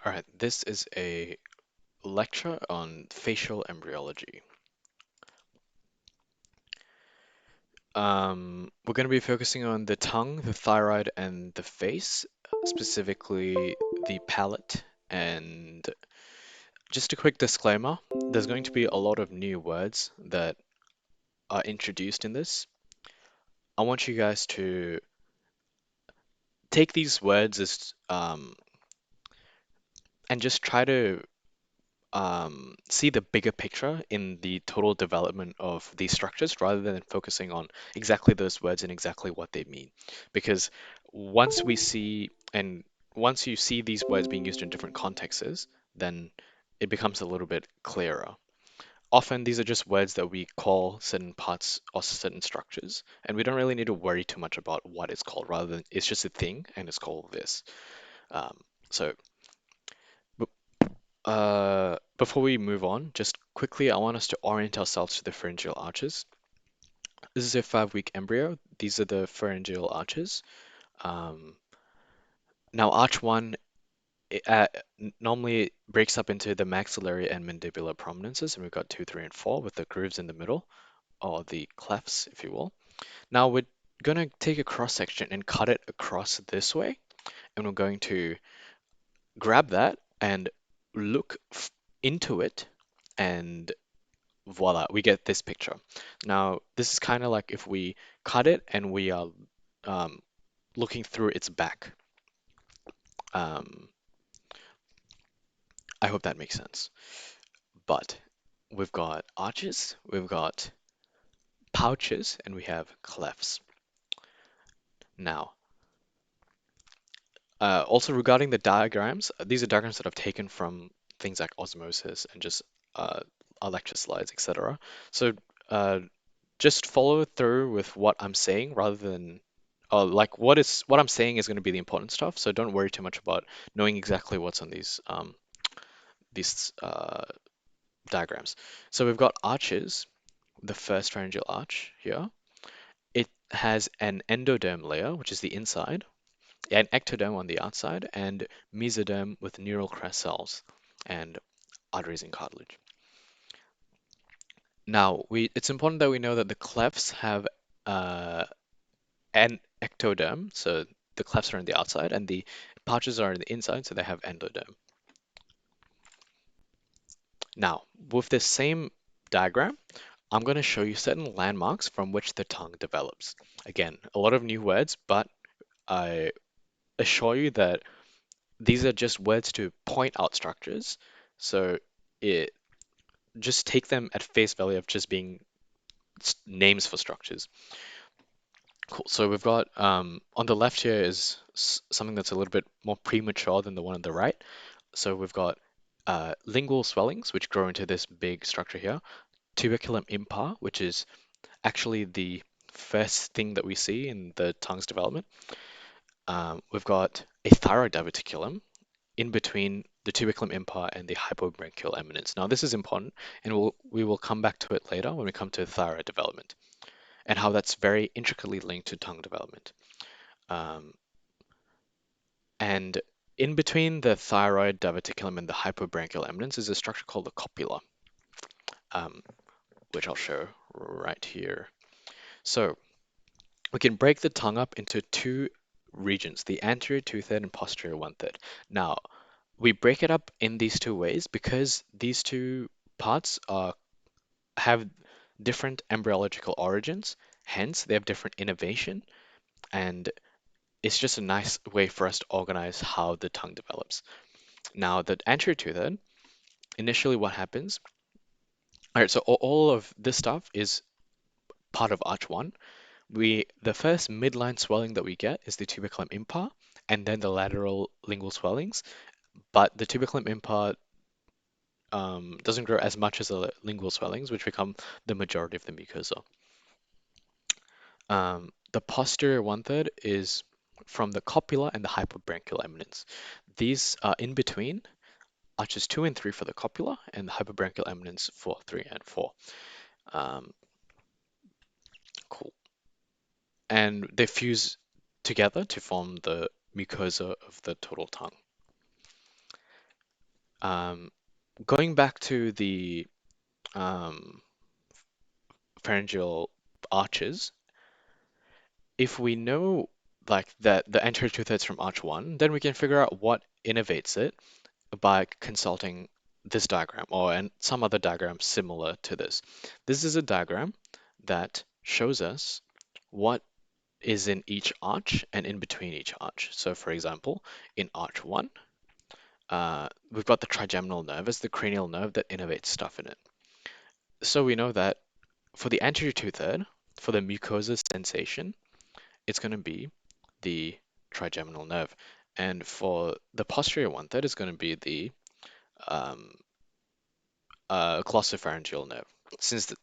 All right, this is a lecture on facial embryology. We're going to be focusing on the tongue, the thyroid, and the face, specifically the palate. And just a quick disclaimer, there's going to be a lot of new words that are introduced in this. I want you guys to take these words as and just try to see the bigger picture in the total development of these structures rather than focusing on exactly those words and exactly what they mean. Because once we see and once you see these words being used in different contexts, then it becomes a little bit clearer. Often these are just words that we call certain parts or certain structures, and we don't really need to worry too much about what it's called, rather than it's just a thing and it's called this. Um, so before we move on, just quickly, I want us to orient ourselves to the pharyngeal arches. This is a 5-week embryo. These are the pharyngeal arches. Um, Now, arch one normally breaks up into the maxillary and mandibular prominences, and we've got 2, 3, and 4 with the grooves in the middle, or the clefts, if you will. Now, we're going to take a cross section and cut it across this way, and we're going to grab that and look into it and voila, we get this picture. Now, this is kind of like if we cut it and we are um, looking through its back. Um, I hope that makes sense. But we've got arches, we've got pouches, and we have clefts. Now, also regarding the diagrams, these are diagrams that I've taken from things like osmosis and just uh, our lecture slides, etc. So uh, just follow through with what I'm saying rather than like what I'm saying is going to be the important stuff. So don't worry too much about knowing exactly what's on these diagrams. So we've got arches, the first pharyngeal arch here. It has an endoderm layer, which is the inside, an ectoderm on the outside, and mesoderm with neural crest cells and arteries and cartilage. Now, it's important that we know that the clefts have uh, an ectoderm, so the clefts are on the outside, and the pouches are on the inside, so they have endoderm. Now, with this same diagram, I'm going to show you certain landmarks from which the tongue develops. Again, a lot of new words, but I assure you that these are just words to point out structures. So it just take them at face value of just being names for structures. Cool. So we've got on the left here is something that's a little bit more premature than the one on the right. So we've got lingual swellings, which grow into this big structure here. Tuberculum impar, which is actually the first thing that we see in the tongue's development. We've got a thyroid diverticulum in between the tuberculum impar and the hypobranchial eminence. Now, this is important, and we will come back to it later when we come to thyroid development and how that's very intricately linked to tongue development. Um, and in between the thyroid diverticulum and the hypobranchial eminence is a structure called the copula, um, which I'll show right here. So we can break the tongue up into two regions, the anterior two-third and posterior one-third. Now, we break it up in these two ways because these two parts have different embryological origins, hence they have different innervation, and it's just a nice way for us to organize how the tongue develops. Now, the anterior two-third, initially what happens, all right, so all of this stuff is part of arch one. The first midline swelling that we get is the tuberculum impar, and then the lateral lingual swellings. But the tuberculum impar doesn't grow as much as the lingual swellings, which become the majority of the mucosa. The posterior one-third is from the copula and the hypobranchial eminence. These are in between arches 2 and 3 for the copula and the hypobranchial eminence for 3 and 4. Um, cool. And they fuse together to form the mucosa of the total tongue. Um, Going back to the um, pharyngeal arches, if we know like that the anterior two-thirds from arch one, then we can figure out what innervates it by consulting this diagram or and some other diagram similar to this. This is a diagram that shows us what is in each arch and in between each arch. So for example, in arch one, we've got the trigeminal nerve as the cranial nerve that innervates stuff in it. So we know that for the anterior two-third, for the mucosa sensation, it's going to be the trigeminal nerve. And for the posterior one-third, it's going to be the um, glossopharyngeal nerve. Since the,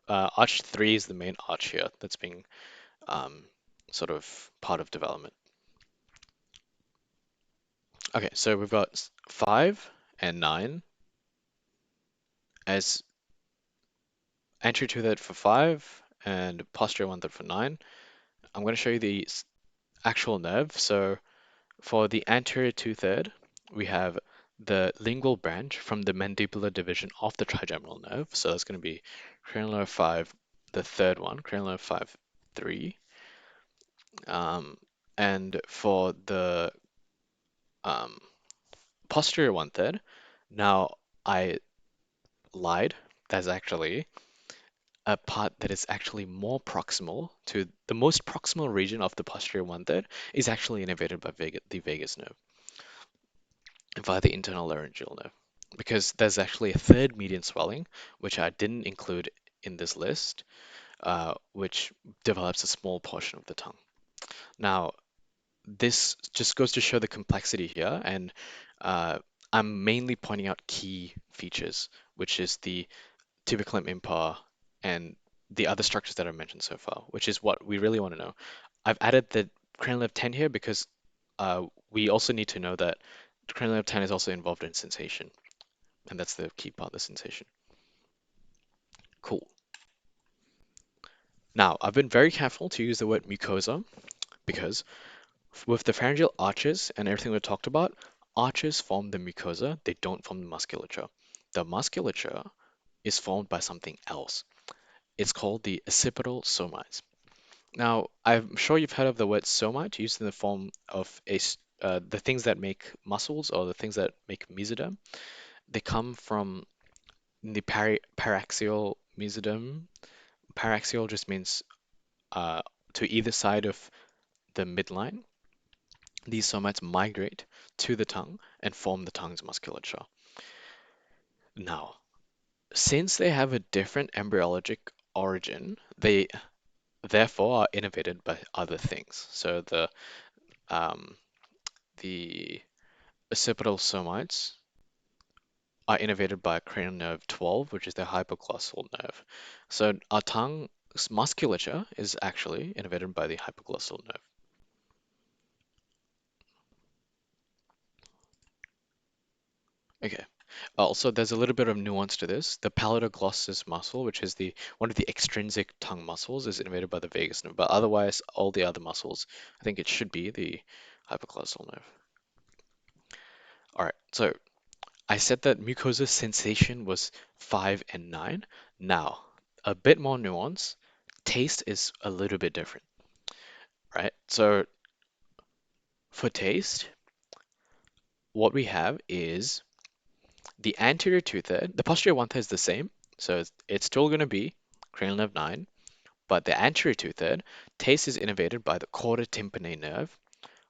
arch 3 is the main arch here that's being um, sort of part of development. Okay, so we've got 5 and 9 as anterior two-third for 5 and posterior one-third for 9. I'm going to show you the actual nerve. So for the anterior two-third, we have the lingual branch from the mandibular division of the trigeminal nerve. So that's going to be cranial nerve 5, the third one, cranial nerve 5, 3. And for the um, posterior one-third, now I lied. That's actually a part that is actually more proximal to the most proximal region of the posterior one-third is actually innervated by the vagus nerve via the internal laryngeal nerve. Because there's actually a third median swelling, which I didn't include in this list, which develops a small portion of the tongue. Now, this just goes to show the complexity here, and uh, I'm mainly pointing out key features, which is the tuberculum impar and the other structures that I've mentioned so far, which is what we really want to know. I've added the cranial nerve 10 here because we also need to know that cranial nerve 10 is also involved in sensation, and that's the key part, the sensation. Cool. Now, I've been very careful to use the word mucosa because with the pharyngeal arches and everything we talked about, arches form the mucosa, they don't form the musculature. The musculature is formed by something else. It's called the occipital somites. Now, I'm sure you've heard of the word somite used in the form of the things that make muscles or the things that make mesoderm. They come from the paraxial mesoderm. Paraxial just means uh, to either side of the midline. These somites migrate to the tongue and form the tongue's musculature. Now, since they have a different embryologic origin, they therefore are innervated by other things. So um, the occipital somites are innervated by cranial nerve 12, which is the hypoglossal nerve. So our tongue's musculature is actually innervated by the hypoglossal nerve. Okay. Also, there's a little bit of nuance to this. The palatoglossus muscle, which is the one of the extrinsic tongue muscles, is innervated by the vagus nerve, but otherwise, all the other muscles, I think it should be the hypoglossal nerve. All right, so I said that mucosa sensation was 5 and 9. Now, a bit more nuance. Taste is a little bit different, right? So for taste, what we have is the anterior two-third. The posterior one-third is the same, so it's still going to be cranial nerve 9, but the anterior two-third, taste is innervated by the chorda tympani nerve,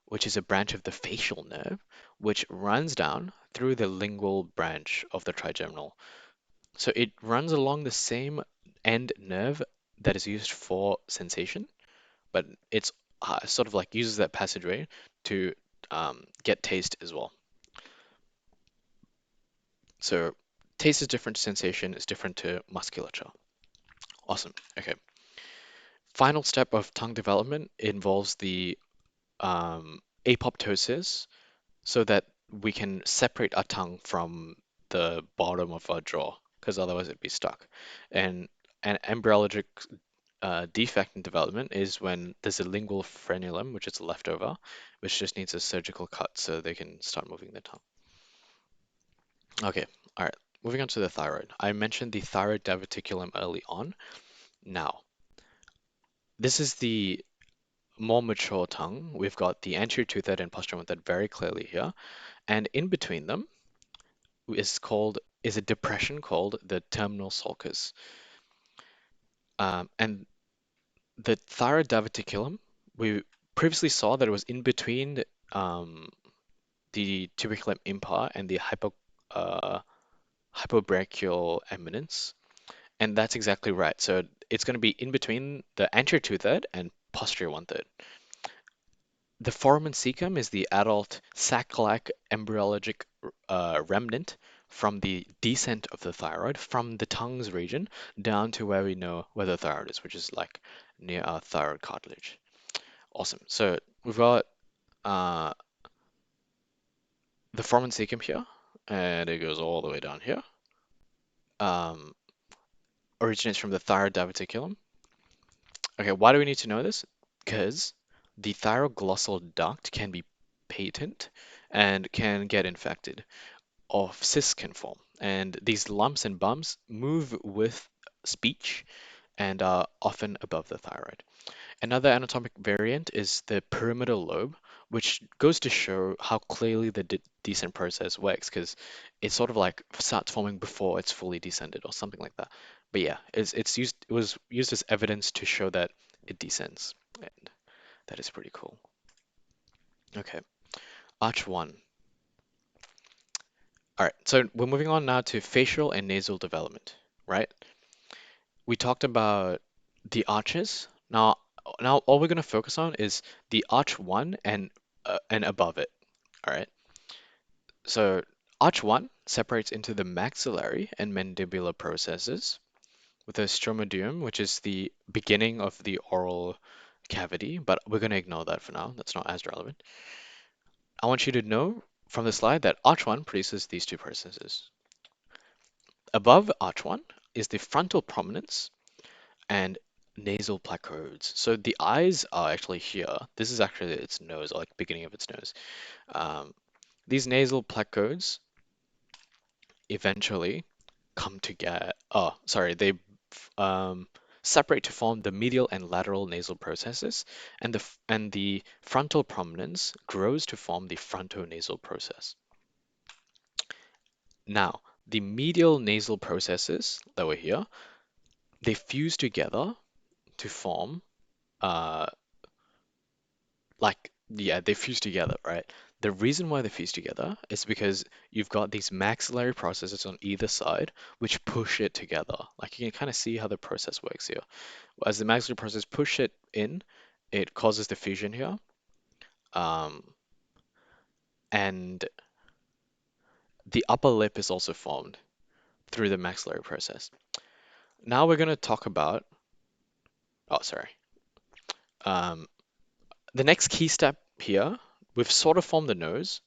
which is a branch of the facial nerve, which runs down through the lingual branch of the trigeminal. So it runs along the same end nerve that is used for sensation, but it's sort of like uses that passageway to get taste as well. So taste is different to sensation, is different to musculature. Awesome. Okay. Final step of tongue development involves the apoptosis so that we can separate our tongue from the bottom of our jaw, because otherwise it'd be stuck. And an embryologic defect in development is when there's a lingual frenulum, which is leftover, which just needs a surgical cut so they can start moving their tongue. Okay, all right. Moving on to the thyroid. I mentioned the thyroid diverticulum early on. Now, this is the more mature tongue. We've got the anterior two-third and posterior one-third very clearly here, and in between them is a depression called the terminal sulcus. And the thyroid diverticulum, we previously saw that it was in between um, the tuberculum impar and the uh, hypobrachial eminence. And that's exactly right. So it's going to be in between the anterior two-third and posterior one-third. The foramen cecum is the adult sac-like embryologic remnant from the descent of the thyroid from the tongue's region down to where we know where the thyroid is, which is like near our thyroid cartilage. Awesome. So we've got uh, the foramen cecum here, and it goes all the way down here. Um, Originates from the thyroid diverticulum. Okay, why do we need to know this? Because the thyroglossal duct can be patent and can get infected, or cysts can form. And these lumps and bumps move with speech and are often above the thyroid. Another anatomic variant is the pyramidal lobe, which goes to show how clearly the descent process works, because it sort of like starts forming before it's fully descended or something like that. But yeah, it was used as evidence to show that it descends, and that is pretty cool. Okay, arch one. All right, so we're moving on now to facial and nasal development, right? We talked about the arches. Now all we're going to focus on is the arch one and above it. All right. So arch one separates into the maxillary and mandibular processes with a stromatodium, which is the beginning of the oral cavity, but we're going to ignore that for now. That's not as relevant. I want you to know from the slide that arch one produces these two processes. Above arch one is the frontal prominence and nasal placodes. So the eyes are actually here. This is actually its nose, or like beginning of its nose. Um, these nasal placodes eventually come together. Oh, sorry, they um, separate to form the medial and lateral nasal processes, and the frontal prominence grows to form the frontonasal process. Now, the medial nasal processes that were here, they fuse together to form uh, yeah, they fuse together, right? The reason why they fuse together is because you've got these maxillary processes on either side which push it together. Like you can kind of see how the process works here. As the maxillary process push it in, it causes the fusion here. Um, and the upper lip is also formed through the maxillary process. Now we're going to talk about, oh, sorry. Um, the next key step here, we've sort of formed the nose.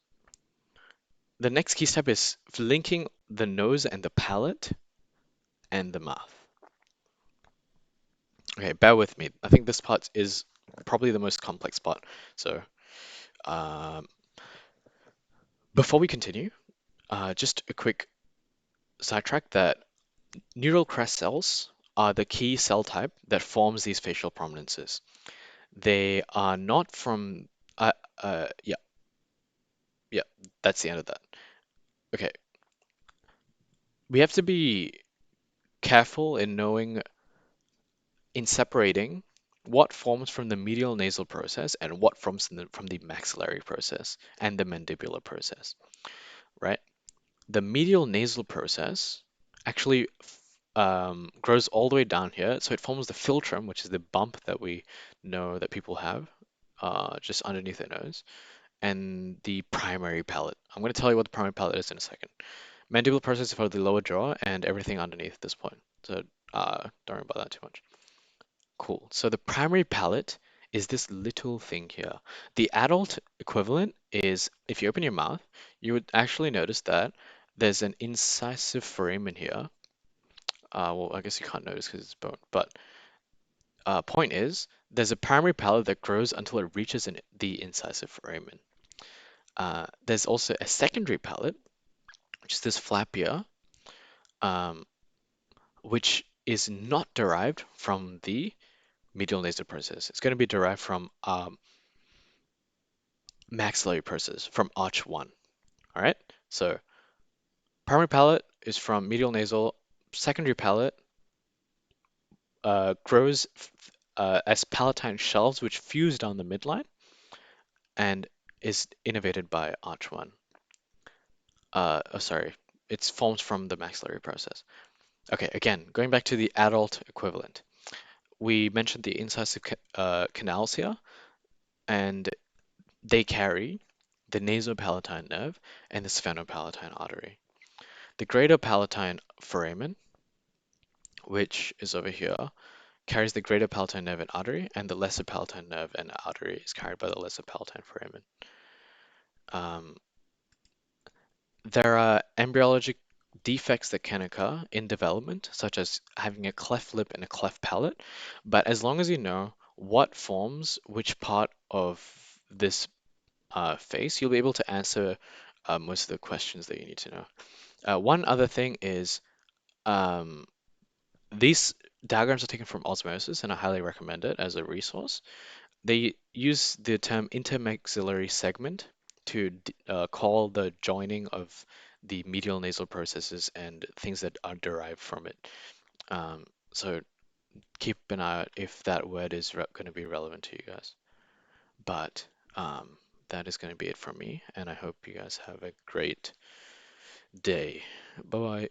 The next key step is linking the nose and the palate and the mouth. Okay, bear with me. I think this part is probably the most complex part. So, um, before we continue, just a quick sidetrack that neural crest cells are the key cell type that forms these facial prominences. They are not from, uh, yeah, yeah, that's the end of that. Okay, we have to be careful in knowing, in separating what forms from the medial nasal process and what forms from the maxillary process and the mandibular process, right? The medial nasal process actually grows all the way down here. So it forms the philtrum, which is the bump that we know that people have just underneath their nose, and the primary palate. I'm going to tell you what the primary palate is in a second. Mandibular process is for the lower jaw and everything underneath this point. So don't worry about that too much. Cool. So the primary palate is this little thing here. The adult equivalent is if you open your mouth, you would actually notice that there's an incisive foramen here. Well, I guess you can't notice because it's bone, but point is, there's a primary palate that grows until it reaches the incisive foramen. There's also a secondary palate, which is this flap here, um, which is not derived from the medial nasal process. It's going to be derived from maxillary process, from arch 1. All right. So primary palate is from medial nasal. Secondary palate grows as palatine shelves which fuse down the midline and is innervated by arch 1. Sorry, it's formed from the maxillary process. Okay, again, going back to the adult equivalent. We mentioned the incisive canals here, and they carry the nasopalatine nerve and the sphenopalatine artery. The greater palatine foramen, which is over here, carries the greater palatine nerve and artery, and the lesser palatine nerve and artery is carried by the lesser palatine foramen. Um, there are embryologic defects that can occur in development, such as having a cleft lip and a cleft palate, but as long as you know what forms which part of this face, you'll be able to answer most of the questions that you need to know. One other thing is um, these diagrams are taken from Osmosis, and I highly recommend it as a resource. They use the term intermaxillary segment to call the joining of the medial nasal processes and things that are derived from it. So keep an eye out if that word is going to be relevant to you guys. But that is going to be it from me, and I hope you guys have a great day. Bye bye.